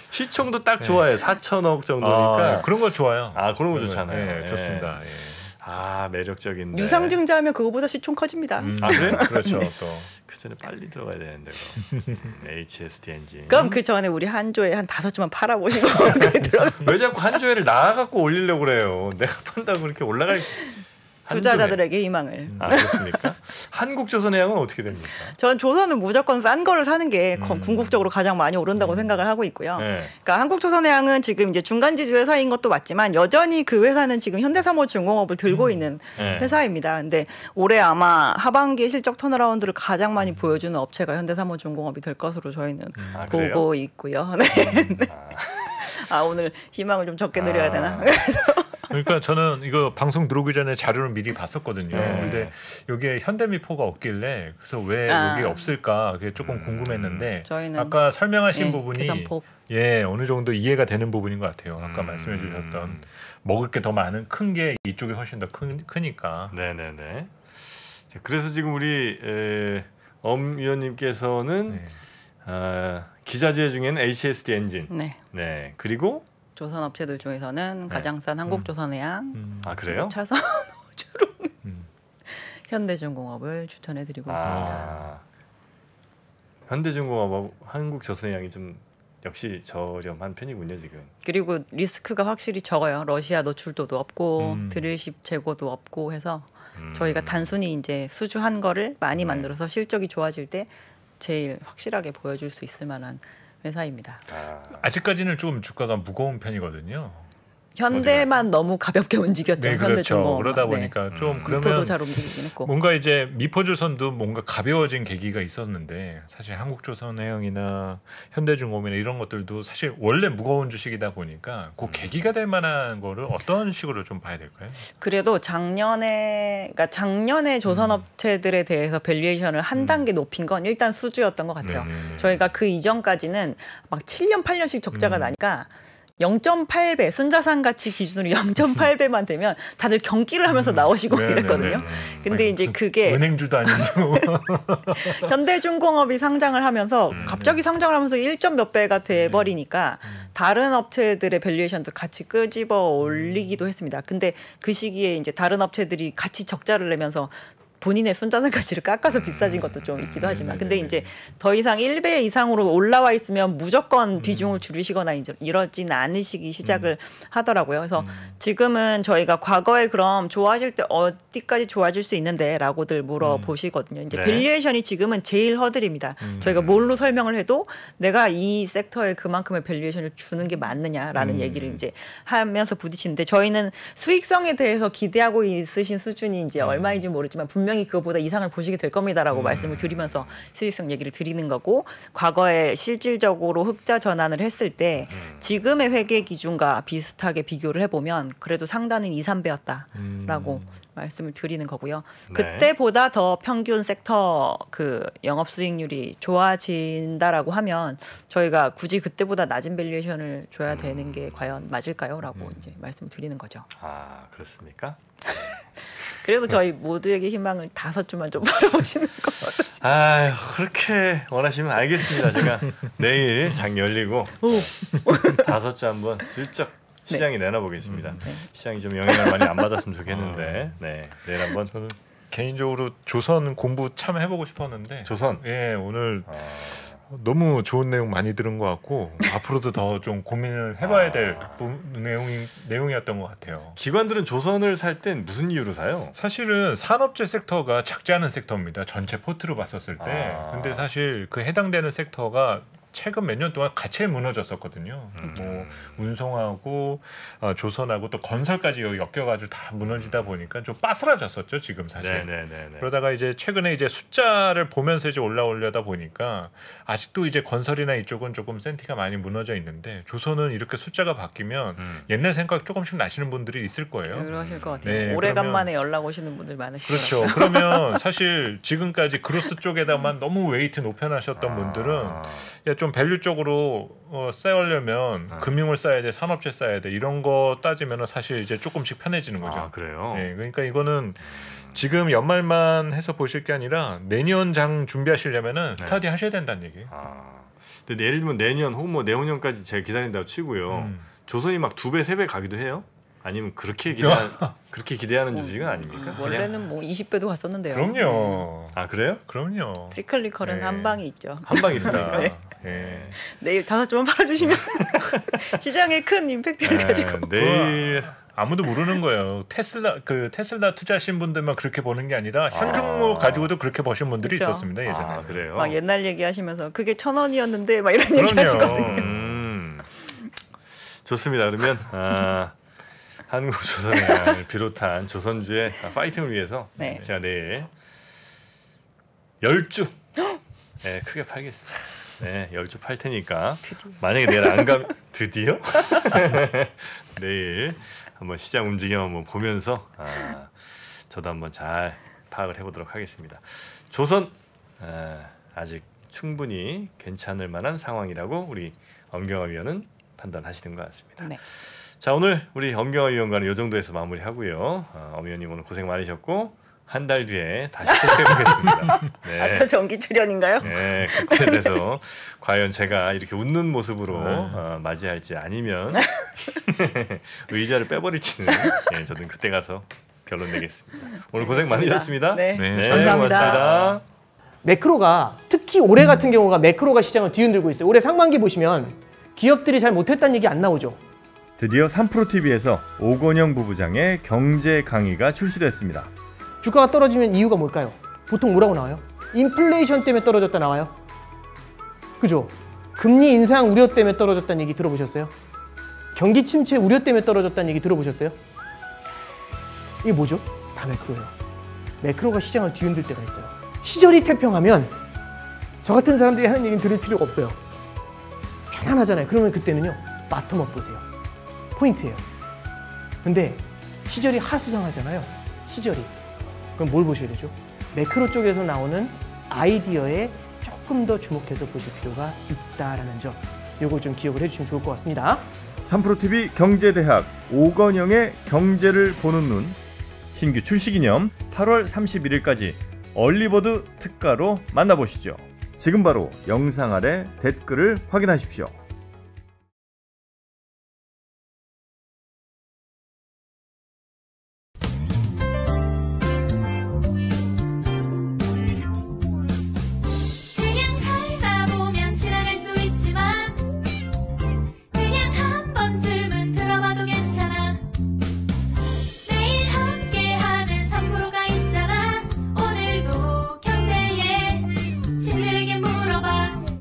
시총도 딱 좋아요. 4천억 정도니까. 그런 거 좋아요. 그런 거 좋잖아요. 네, 예. 좋습니다. 예. 매력적인데. 유상증자하면 그거보다 시총 커집니다. 그래? 그렇죠. 또 그 전에 빨리 들어가야 되는데. HSD 엔진. 그럼 그 전에 우리 한조에 한 5주만 팔아보시고 들어. 왜 자꾸 한조회를 나가갖고 올리려고 그래요? 내가 판다고 그렇게 올라갈 투자자들에게 희망을. 그렇습니까? 한국조선해양은 어떻게 됩니까? 전 조선은 무조건 싼 거를 사는 게 궁극적으로 가장 많이 오른다고 생각을 하고 있고요. 네. 그러니까 한국조선해양은 지금 이제 중간지주 회사인 것도 맞지만 여전히 그 회사는 지금 현대사모중공업을 들고 있는 네. 회사입니다. 근데 올해 아마 하반기에 실적 턴어라운드를 가장 많이 보여주는 업체가 현대사모중공업이 될 것으로 저희는 그래요? 보고 있고요. 네. 오늘 희망을 좀 적게 드려야 되나? 그래서 그러니까 저는 이거 방송 들어오기 전에 자료를 미리 봤었거든요. 네. 근데 여기에 현대미포가 없길래 그래서 왜 여기 없을까 그게 조금 궁금했는데 저희는 아까 설명하신 네, 부분이 계산폭. 어느 정도 이해가 되는 부분인 것 같아요. 아까 말씀해 주셨던 먹을 게 더 많은 큰 게 이쪽이 훨씬 더 크니까. 네네네. 자, 그래서 지금 우리 엄 위원님께서는 기자재 중에는 HSD 엔진. 네. 네. 그리고 조선 업체들 중에서는 가장 싼 한국조선해양, 그래요? 차선 호주로 현대중공업을 추천해드리고 있습니다. 현대중공업하고 한국조선해양이 좀 역시 저렴한 편이군요 지금. 그리고 리스크가 확실히 적어요. 러시아 노출도도 없고 드릴십 재고도 없고 해서 저희가 단순히 이제 수주한 거를 많이 만들어서 실적이 좋아질 때 제일 확실하게 보여줄 수 있을 만한 회사입니다. 아직까지는 좀 주가가 무거운 편이거든요. 현대만 너무 가볍게 움직였죠. 네, 그렇죠. 현대중공업. 그러다 보니까 좀 미포도 그러면 잘 움직이긴 했고. 뭔가 이제 미포조선도 뭔가 가벼워진 계기가 있었는데 사실 한국조선해양이나 현대중공업이나 이런 것들도 사실 원래 무거운 주식이다 보니까 그 계기가 될 만한 거를 어떤 식으로 좀 봐야 될까요? 그래도 작년에 조선업체들에 대해서 밸류에이션을 한 단계 높인 건 일단 수주였던 것 같아요. 저희가 그 이전까지는 막 7년 8년씩 적자가 나니까 0.8배 순자산 가치 기준으로 0.8배만 되면 다들 경기를 하면서 나오시고 이랬거든요. 근데 이제 그게 은행주도 아니고 현대중공업이 상장을 하면서 갑자기 상장을 하면서 1점 몇 배가 돼버리니까 다른 업체들의 밸류에이션도 같이 끄집어 올리기도 했습니다. 근데 그 시기에 이제 다른 업체들이 같이 적자를 내면서 본인의 순자산 가치를 깎아서 비싸진 것도 좀 있기도 하지만 근데 이제 더 이상 1배 이상으로 올라와 있으면 무조건 비중을 줄이시거나 이러진 않으시기 시작을 하더라고요. 그래서 지금은 저희가 과거에 그럼 좋아질 때 어디까지 좋아질 수 있는데 라고들 물어보시거든요. 이제 밸류에이션이 지금은 제일 허들입니다. 저희가 뭘로 설명을 해도 내가 이 섹터에 그만큼의 밸류에이션을 주는 게 맞느냐라는 얘기를 이제 하면서 부딪히는데 저희는 수익성에 대해서 기대하고 있으신 수준이 이제 얼마인지 모르지만 분명히 그거보다 이상을 보시게 될 겁니다라고 말씀을 드리면서 수익성 얘기를 드리는 거고 과거에 실질적으로 흑자 전환을 했을 때 지금의 회계 기준과 비슷하게 비교를 해보면 그래도 상단은 2, 3배였다라고 말씀을 드리는 거고요. 그때보다 더 평균 섹터 그 영업 수익률이 좋아진다라고 하면 저희가 굳이 그때보다 낮은 밸류에이션을 줘야 되는 게 과연 맞을까요?라고 이제 말씀을 드리는 거죠. 아 그렇습니까? 그래도 저희 모두에게 희망을 5주만 좀 바라보시는 거 어떠시죠? 아 그렇게 원하시면 알겠습니다. 제가 내일 장 열리고 5주 한번 슬쩍 시장에 내놔보겠습니다. 시장이 좀 영향을 많이 안 받았으면 좋겠는데 내일 한번 저는 개인적으로 조선 공부 참 해보고 싶었는데 조선 오늘 너무 좋은 내용 많이 들은 것 같고 앞으로도 더 좀 고민을 해봐야 될 내용이었던 것 같아요. 기관들은 조선을 살 땐 무슨 이유로 사요? 사실은 산업재 섹터가 작지 않은 섹터입니다. 전체 포트로 봤었을 때. 근데 사실 그 해당되는 섹터가 최근 몇 년 동안 같이 무너졌었거든요. 뭐 운송하고 조선하고 또 건설까지 엮여가지고 다 무너지다 보니까 좀 빠스라졌었죠 지금 사실. 그러다가 이제 최근에 이제 숫자를 보면서 이제 올라오려다 보니까 아직도 이제 건설이나 이쪽은 조금 센티가 많이 무너져 있는데 조선은 이렇게 숫자가 바뀌면 옛날 생각 조금씩 나시는 분들이 있을 거예요. 그러실 것 같아요. 오래간만에 연락 오시는 분들 많으시더라고요. 그렇죠. 그러면 사실 지금까지 그로스 쪽에다만 너무 웨이트 높여놔셨던 분들은 좀 밸류 쪽으로 쌓으려면 금융을 쌓아야 돼, 산업재 쌓아야 돼 이런 거 따지면 사실 이제 조금씩 편해지는 거죠. 아, 그래요? 네, 그러니까 이거는 지금 연말만 해서 보실 게 아니라 내년 장 준비하시려면은 스타디 하셔야 된다는 얘기예요. 근데 예를 들면 내년 혹은 뭐 내후년까지 제가 기다린다고 치고요. 조선이 막 2배, 3배 가기도 해요? 아니면 그렇게 기대하는 주식은 아닙니까? 원래는 뭐 20배도 갔었는데요. 그럼요. 아 그래요? 그럼요. 시클리컬은 한 방이 있죠. 한 방이 있습니다. 내일 5주만 팔아주시면 시장에 큰 임팩트를 가지고. 내일 아무도 모르는 거예요. 테슬라 투자하신 분들만 그렇게 보는 게 아니라 현중물 가지고도 그렇게 버신 분들이 그렇죠. 있었습니다 예전에. 아, 그래요? 막 옛날 얘기하시면서 그게 1,000원이었는데 막 이런 얘기 하시거든요. 좋습니다. 그러면 한국조선해양을 비롯한 조선주의 파이팅을 위해서 제가 내일 10주 크게 팔겠습니다. 10주 팔 테니까 만약에 내일 안 가면 드디어 내일 한번 시장 움직임 한번 보면서 저도 한번 잘 파악을 해보도록 하겠습니다. 조선 아직 충분히 괜찮을 만한 상황이라고 우리 엄경화 위원은 판단하시는 것 같습니다. 자 오늘 우리 엄경화 위원과는 이 정도에서 마무리하고요. 엄 위원님 오늘 고생 많으셨고 한 달 뒤에 다시 초대해보겠습니다. 저 정기 출연인가요? 네, 그때 돼서 과연 제가 이렇게 웃는 모습으로 맞이할지 아니면 의자를 빼버릴지는 저는 그때 가서 결론 내겠습니다. 오늘 고생 많으셨습니다. 네, 감사합니다. 고맙습니다. 매크로가 특히 올해 같은 경우가 매크로가 시장을 뒤흔들고 있어요. 올해 상반기 보시면 기업들이 잘 못했다는 얘기 안 나오죠. 드디어 3프로TV에서 오건영 부부장의 경제 강의가 출시됐습니다. 주가가 떨어지면 이유가 뭘까요? 보통 뭐라고 나와요? 인플레이션 때문에 떨어졌다 나와요. 그죠? 금리 인상 우려 때문에 떨어졌다는 얘기 들어보셨어요? 경기 침체 우려 때문에 떨어졌다는 얘기 들어보셨어요? 이게 뭐죠? 다 매크로예요. 매크로가 시장을 뒤흔들 때가 있어요. 시절이 태평하면 저 같은 사람들이 하는 얘기는 들을 필요가 없어요. 편안하잖아요. 그러면 그때는요, 바텀업 보세요. 포인트예요. 근데 시절이 하수상하잖아요. 시절이. 그럼 뭘 보셔야 되죠? 매크로 쪽에서 나오는 아이디어에 조금 더 주목해서 보실 필요가 있다라는 점, 요거 좀 기억을 해주시면 좋을 것 같습니다. 3프로TV 경제대학 오건영의 경제를 보는 눈 신규 출시 기념 8월 31일까지 얼리버드 특가로 만나보시죠. 지금 바로 영상 아래 댓글을 확인하십시오.